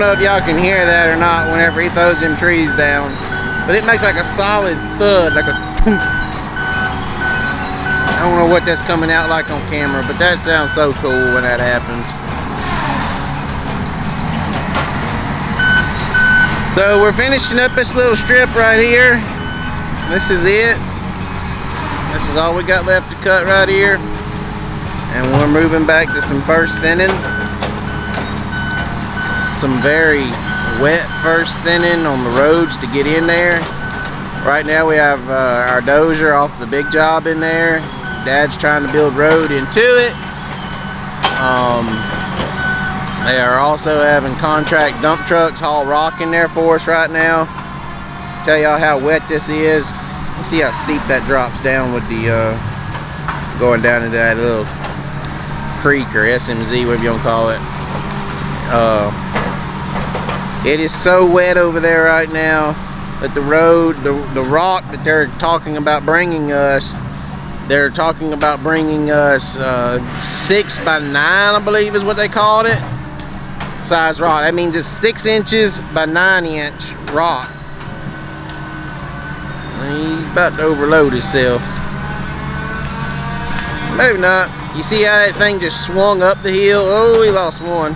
know if y'all can hear that or not whenever he throws them trees down, but it makes like a solid thud, like a thump. I don't know what that's coming out like on camera, but that sounds so cool when that happens. So we're finishing up this little strip right here. This is it. This is all we got left to cut right here. And we're moving back to some first thinning. Some very wet first thinning on the roads to get in there. Right now we have our dozer off the big job in there. Dad's trying to build road into it. They are also having contract dump trucks haul rock in there for us right now. Tell y'all how wet this is. You see how steep that drops down with the going down into that little creek or SMZ, whatever you want to call it. It is so wet over there right now that the road, the rock that they're talking about bringing us, they're talking about bringing us 6 by 9, I believe is what they called it, size rock. That means it's 6 inches by 9 inch rock. He's about to overload himself. Maybe not. You see how that thing just swung up the hill? Oh, he lost one.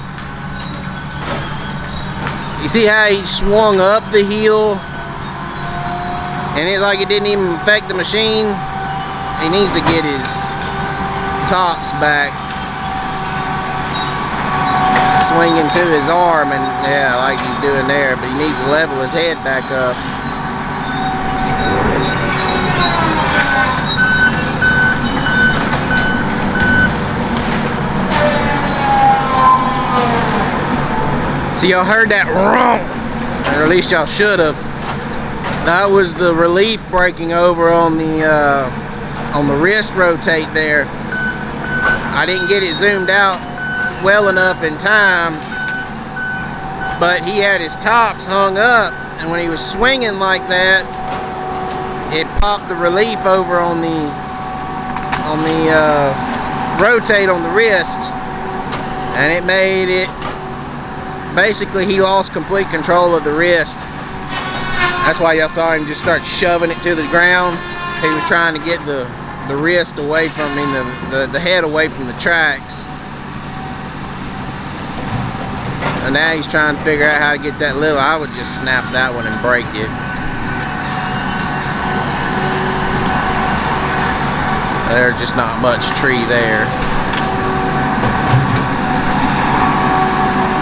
You see how he swung up the hill? And it's like it didn't even affect the machine. He needs to get his tops back. Swinging to his arm, and yeah, like he's doing there, but he needs to level his head back up. So y'all heard that rump, or at least y'all should have. That was the relief breaking over on the wrist rotate there. I didn't get it zoomed out well enough in time, but he had his tops hung up, and when he was swinging like that, it popped the relief over on the rotate on the wrist, and it made it. Basically, he lost complete control of the wrist. That's why y'all saw him just start shoving it to the ground. He was trying to get the wrist away from him, the head away from the tracks. And now he's trying to figure out how to get that little. I would just snap that one and break it. There's just not much tree there.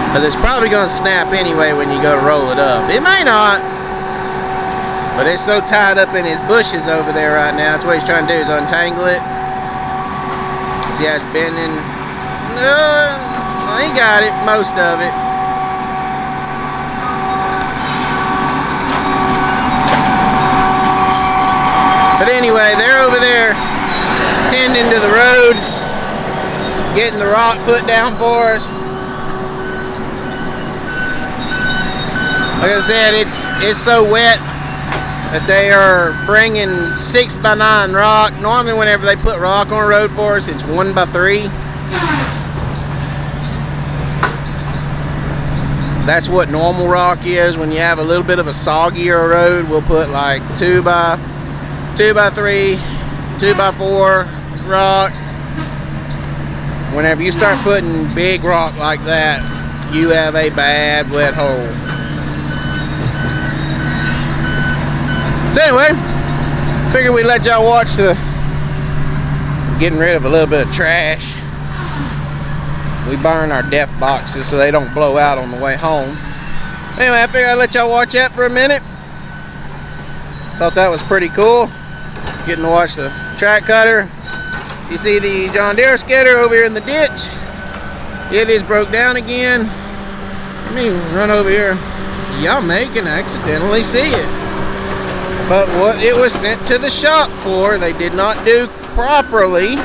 But it's probably going to snap anyway when you go to roll it up. It may not. But it's so tied up in his bushes over there right now. That's what he's trying to do, is untangle it. See how it's bending? He got it, most of it. But anyway, they're over there tending to the road, getting the rock put down for us. Like I said, it's so wet that they are bringing 6 by 9 rock. Normally whenever they put rock on a road for us, it's 1 by 3. That's what normal rock is. When you have a little bit of a soggier road, we'll put like 2 by 3, 2 by 4 rock. Whenever you start putting big rock like that, you have a bad wet hole. So anyway, figured we'd let y'all watch the getting rid of a little bit of trash. We burn our def boxes so they don't blow out on the way home. Anyway, I figured I'd let y'all watch that for a minute. Thought that was pretty cool. Getting to watch the track cutter. You see the John Deere skidder over here in the ditch. It is broke down again. Let me run over here. Y'all may can accidentally see it. But what it was sent to the shop for, they did not do properly.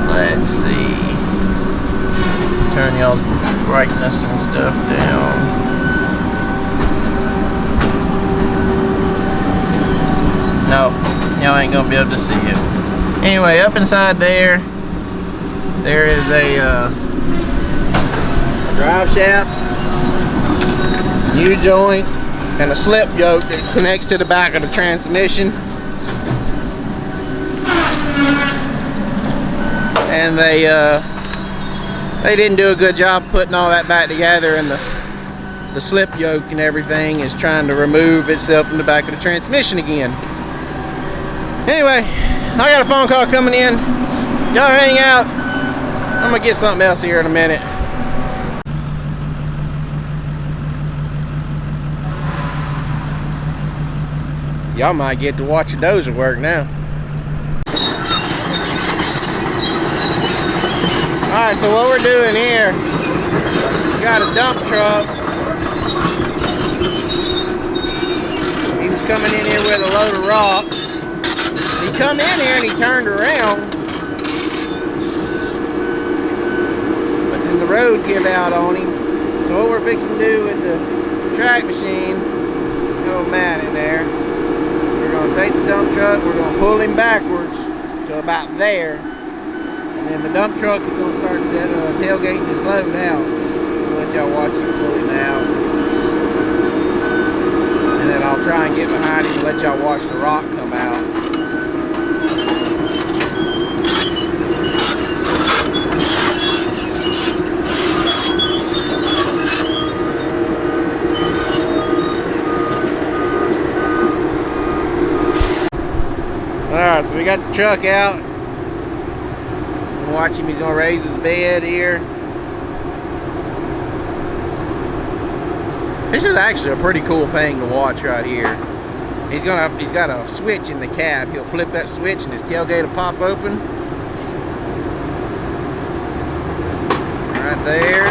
Let's see. Turn y'all's brightness and stuff down. No, y'all ain't gonna be able to see it. Anyway, up inside there is a drive shaft, U-joint, and a slip yoke that connects to the back of the transmission. And they didn't do a good job putting all that back together, and the slip yoke and everything is trying to remove itself from the back of the transmission again. Anyway, I got a phone call coming in. Y'all hang out. I'm gonna get something else here in a minute. Y'all might get to watch a dozer work now. Alright, so what we're doing here, we got a dump truck. He was coming in here with a load of rock. He come in here and he turned around, but then the road gave out on him. So what we're fixing to do with the track machine, little mat in there, we're going to take the dump truck and we're going to pull him backwards to about there. And then the dump truck is going to start tailgating his load out. I'll let y'all watch him pull him out. And then I'll try and get behind him and let y'all watch the rock come out. Alright, so we got the truck out. Watch him, he's gonna raise his bed here. This is actually a pretty cool thing to watch right here. He's got a switch in the cab. He'll flip that switch and his tailgate will pop open. Right there.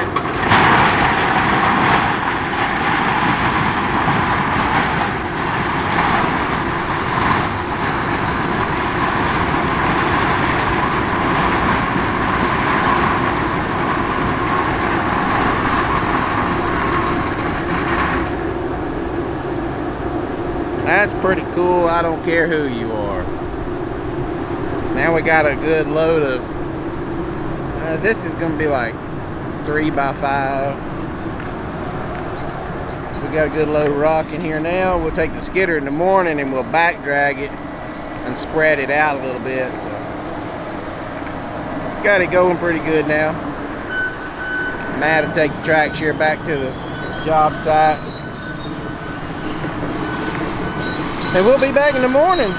That's pretty cool. I don't care who you are. So now we got a good load of, this is going to be like 3x5. So we got a good load of rock in here now. We'll take the skidder in the morning and we'll back drag it and spread it out a little bit. So got it going pretty good now. Now to take the track shear back to the job site. And we'll be back in the morning.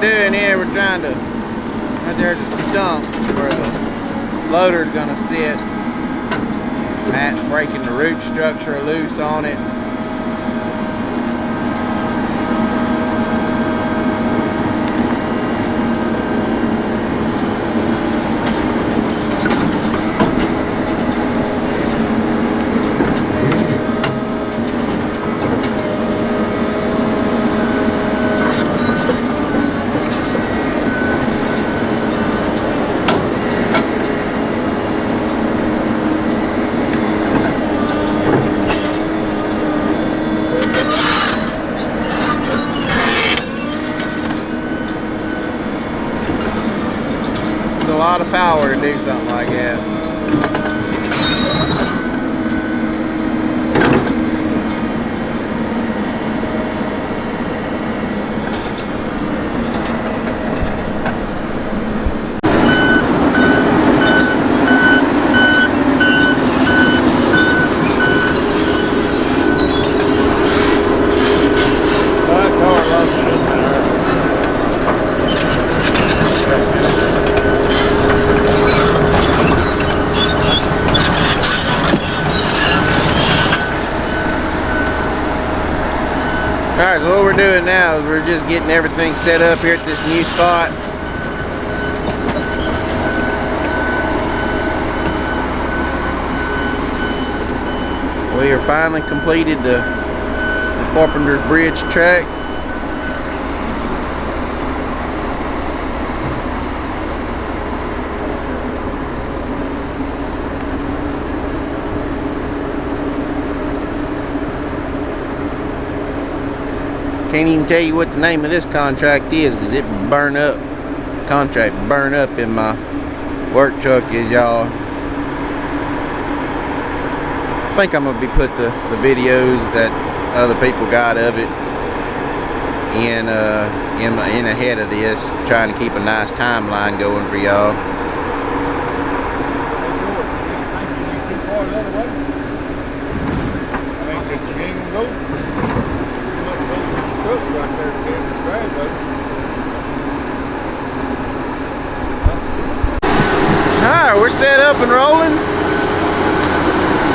Doing here, we're trying to, right there's a stump where the loader's gonna sit. Matt's breaking the root structure loose on it. lot of power to do something like that. Alright, so what we're doing now is we're just getting everything set up here at this new spot. We are finally completed the Carpenter's Bridge track. Can't even tell you what the name of this contract is because it burn up. Contract burn up in my work truck, as y'all. I think I'm gonna be put the videos that other people got of it in ahead of this, trying to keep a nice timeline going for y'all. Alright, we're set up and rolling.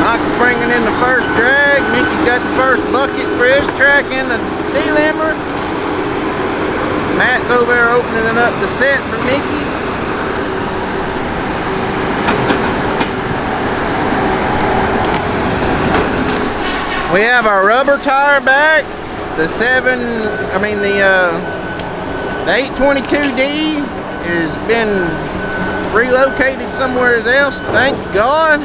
Mike's bringing in the first drag. Mickey's got the first bucket for his track and the delimber. Matt's over there opening up the set for Mickey. We have our rubber tire back. The 822D has been relocated somewhere else, thank God.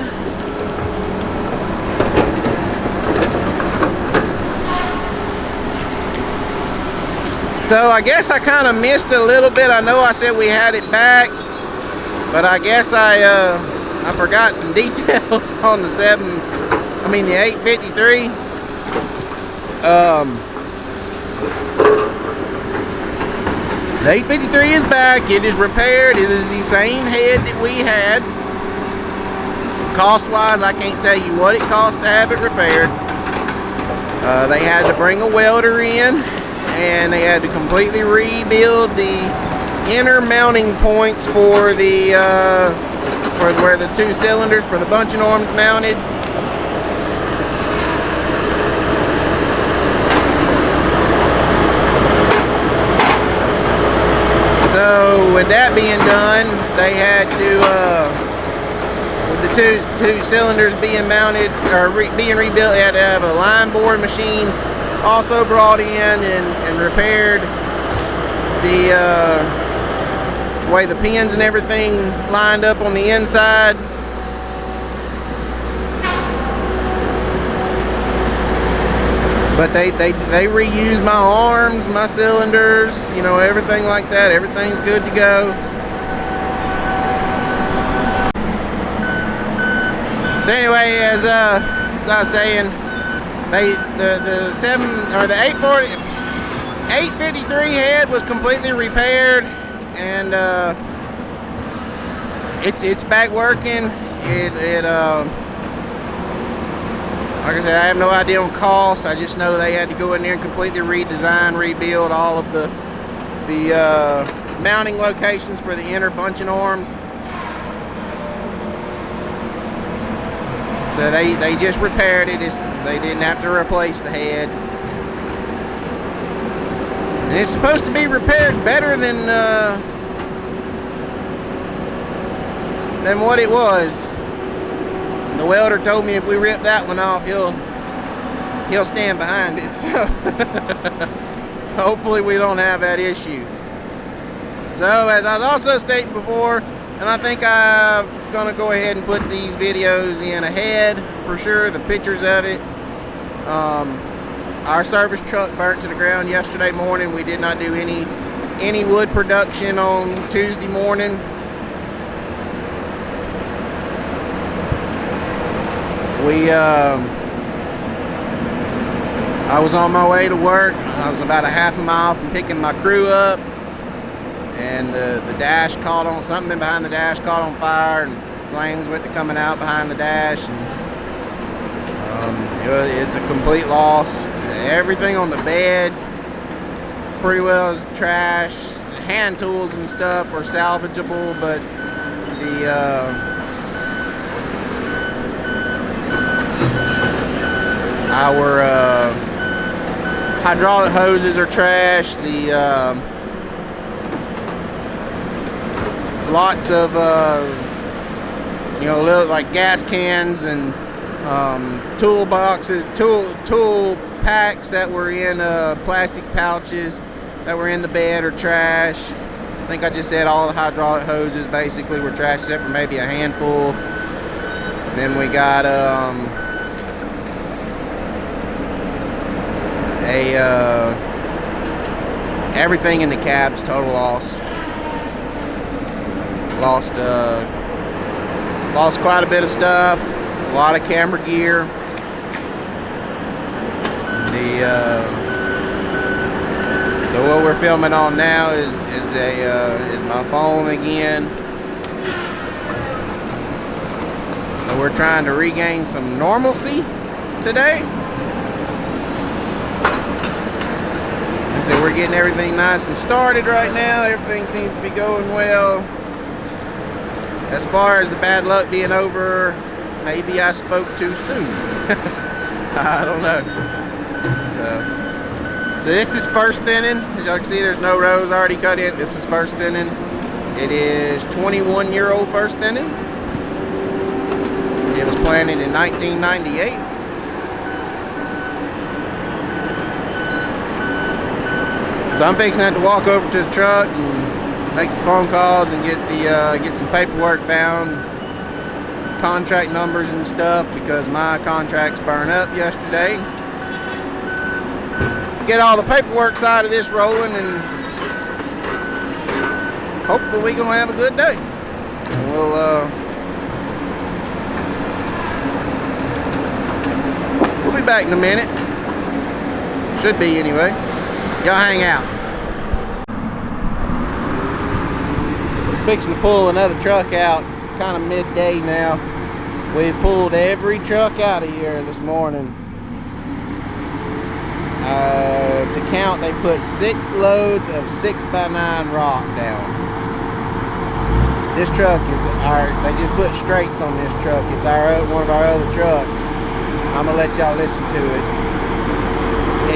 So I guess I kind of missed a little bit. I know I said we had it back, but I guess I forgot some details on the 853. The 853 is back. It is repaired. It is the same head that we had. Cost wise, I can't tell you what it cost to have it repaired. They had to bring a welder in, and they had to completely rebuild the inner mounting points for the for where the two cylinders for the bunching arms mounted. So with that being done, they had to, with the two cylinders being mounted or being rebuilt, they had to have a line bore machine also brought in and repaired the way the pins and everything lined up on the inside. But they reused my arms, my cylinders, you know, everything like that. Everything's good to go. So anyway, as I was saying, the 853 head was completely repaired, and it's back working. Like I said, I have no idea on cost. I just know they had to go in there and completely redesign, rebuild all of the mounting locations for the inner bunching arms. So they just repaired it. They didn't have to replace the head. And it's supposed to be repaired better than what it was. The welder told me if we rip that one off, he'll stand behind it. So hopefully we don't have that issue. So as I was also stating before, and I think I'm gonna go ahead and put these videos in ahead for sure, the pictures of it. Our service truck burnt to the ground yesterday morning. We did not do any wood production on Tuesday morning. I was on my way to work. I was about a half a mile from picking my crew up, and the dash caught on, something behind the dash caught on fire, and flames went to coming out behind the dash, and it's a complete loss. Everything on the bed pretty well is trash. Hand tools and stuff are salvageable, but our hydraulic hoses are trash. Lots of little like gas cans and toolboxes, tool packs that were in plastic pouches that were in the bed are trash. I think I just said all the hydraulic hoses basically were trash except for maybe a handful. Then we got everything in the cab's total loss. Lost quite a bit of stuff, a lot of camera gear. So what we're filming on now is my phone again. So we're trying to regain some normalcy today. So we're getting everything nice and started right now. Everything seems to be going well. As far as the bad luck being over, maybe I spoke too soon. I don't know. So this is first thinning. As y'all can see, there's no rows already cut in. This is first thinning. It is 21-year-old first thinning. It was planted in 1998. So I'm fixing to have to walk over to the truck and make some phone calls and get some paperwork bound, contract numbers and stuff, because my contracts burned up yesterday. Get all the paperwork side of this rolling, and hopefully we're gonna have a good day. And we'll be back in a minute. Should be anyway. Y'all hang out. Fixing to pull another truck out, kind of midday now. We've pulled every truck out of here this morning. To count, they put 6 loads of 6x9 rock down. This truck is they just put straights on this truck. It's one of our other trucks. I'm gonna let y'all listen to it.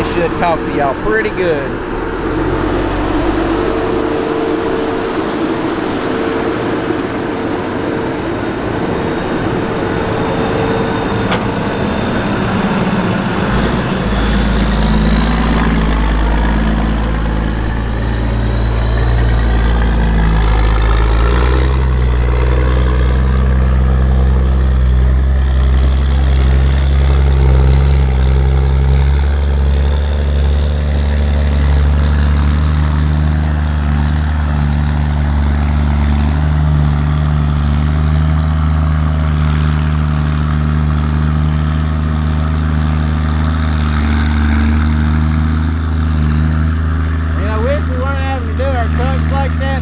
It should talk to y'all pretty good.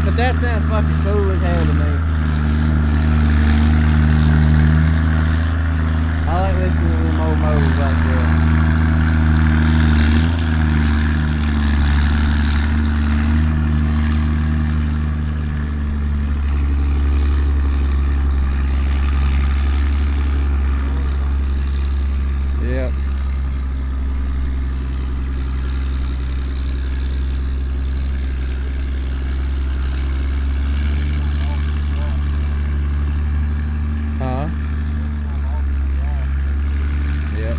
But that sounds fucking cool as hell to me. I like listening to them old motors like that. Yep. Yep.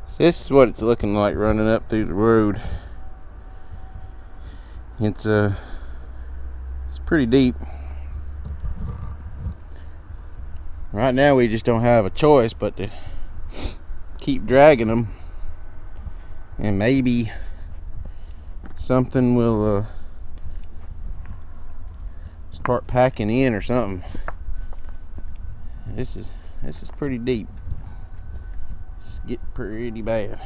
So this is what it's looking like running up through the road. It's pretty deep. Right now we just don't have a choice but to keep dragging them, and maybe something will start packing in or something. This is pretty deep. It's getting pretty bad.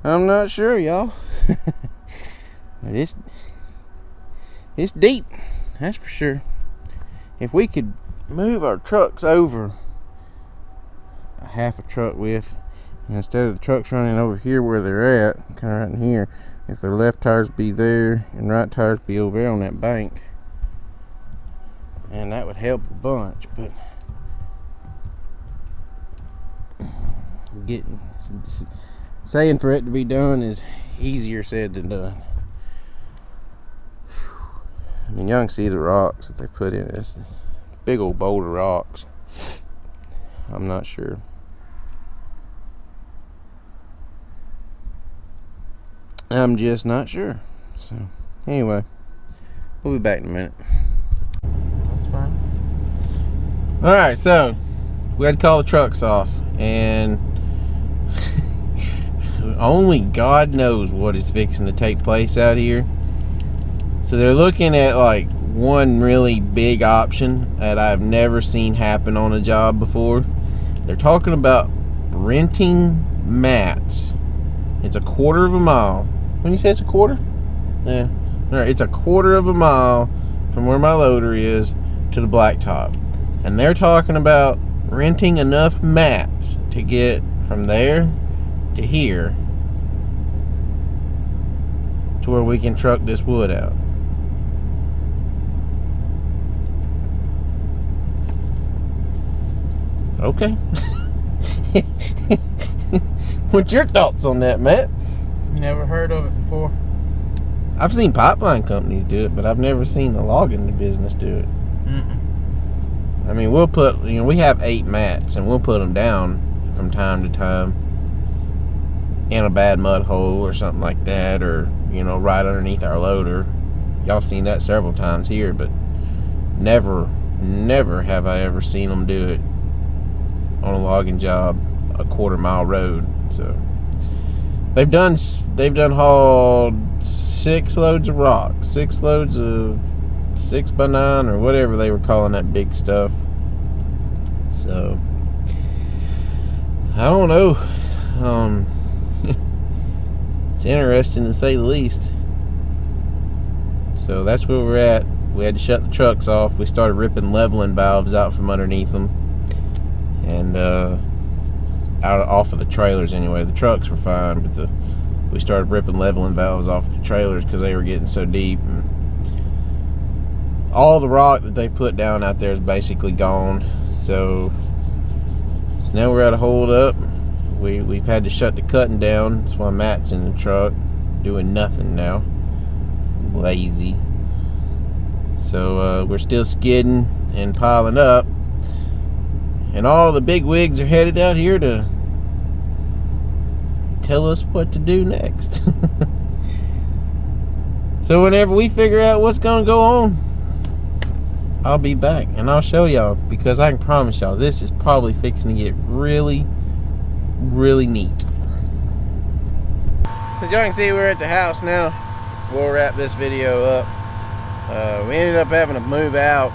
I'm not sure, y'all. It's deep, that's for sure. If we could move our trucks over a half a truck width, and instead of the trucks running over here where they're at, kind of right in here, if their left tires be there and right tires be over there on that bank, and that would help a bunch. But saying for it to be done is easier said than done. I mean, y'all can see the rocks that they put in. It's big old boulder rocks. I'm not sure. I'm just not sure. So anyway, we'll be back in a minute. That's fine. Alright, so we had to call the trucks off, and only God knows what is fixing to take place out here. So they're looking at like one really big option that I've never seen happen on a job before. They're talking about renting mats. It's 1/4 mile. When you say it's a quarter? Yeah. Alright, it's 1/4 mile from where my loader is to the blacktop. And they're talking about renting enough mats to get from there to here to where we can truck this wood out. Okay. What's your thoughts on that, Matt? Never heard of it before. I've seen pipeline companies do it, but I've never seen a logging business do it. I mean, we'll put, we have 8 mats, and we'll put them down from time to time in a bad mud hole or something like that, or, right underneath our loader. Y'all have seen that several times here, but never have I ever seen them do it on a logging job, a 1/4 mile road. So they've hauled 6 loads of rock, 6 loads of 6x9 or whatever they were calling that big stuff. So I don't know. It's interesting to say the least. So that's where we're at. We had to shut the trucks off. We started ripping leveling valves out from underneath them, and off of the trailers anyway. The trucks were fine, but we started ripping leveling valves off the trailers because they were getting so deep, and all the rock that they put down out there is basically gone. So now we're at a hold up. We've had to shut the cutting down. That's why Matt's in the truck doing nothing now. Lazy. So we're still skidding and piling up, and all the big wigs are headed out here to tell us what to do next. So whenever we figure out what's gonna go on, I'll be back and I'll show y'all, because I can promise y'all this is probably fixing to get really, really neat. So y'all can see we're at the house now. We'll wrap this video up. We ended up having to move out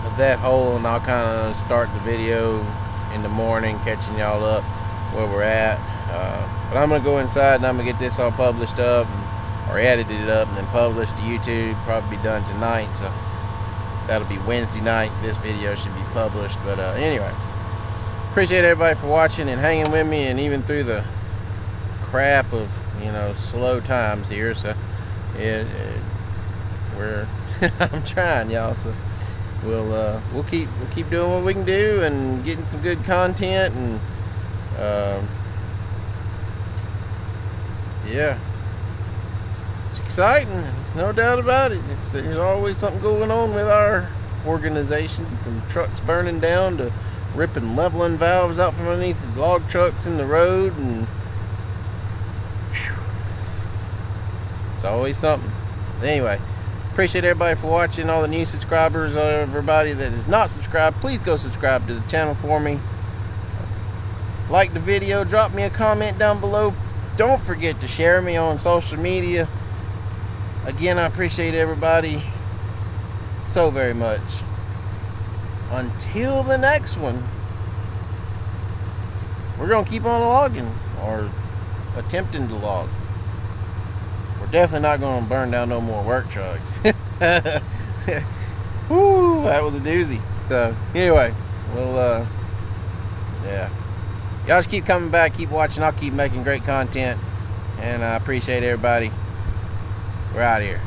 of that hole, and I'll kind of start the video in the morning, catching y'all up where we're at. But I'm gonna go inside and I'm gonna get this all published up, or edited it up and then published to YouTube. Probably be done tonight, so that'll be Wednesday night. This video should be published. But anyway, appreciate everybody for watching and hanging with me, and even through the crap of slow times here. So I'm trying, y'all. So we'll keep doing what we can do and getting some good content, and yeah, it's exciting. There's no doubt about it. There's always something going on with our organization, from trucks burning down to ripping leveling valves out from underneath the log trucks in the road, and whew, it's always something. Anyway, Appreciate everybody for watching. All the new subscribers, everybody that is not subscribed, please go subscribe to the channel for me. Like the video, drop me a comment down below. Don't forget to share me on social media. Again, I appreciate everybody so very much. Until the next one, we're going to keep on logging, or attempting to log. We're definitely not going to burn down no more work trucks. Woo, that was a doozy. So, anyway, we'll, yeah. Y'all just keep coming back, keep watching. I'll keep making great content. And I appreciate everybody. We're out of here.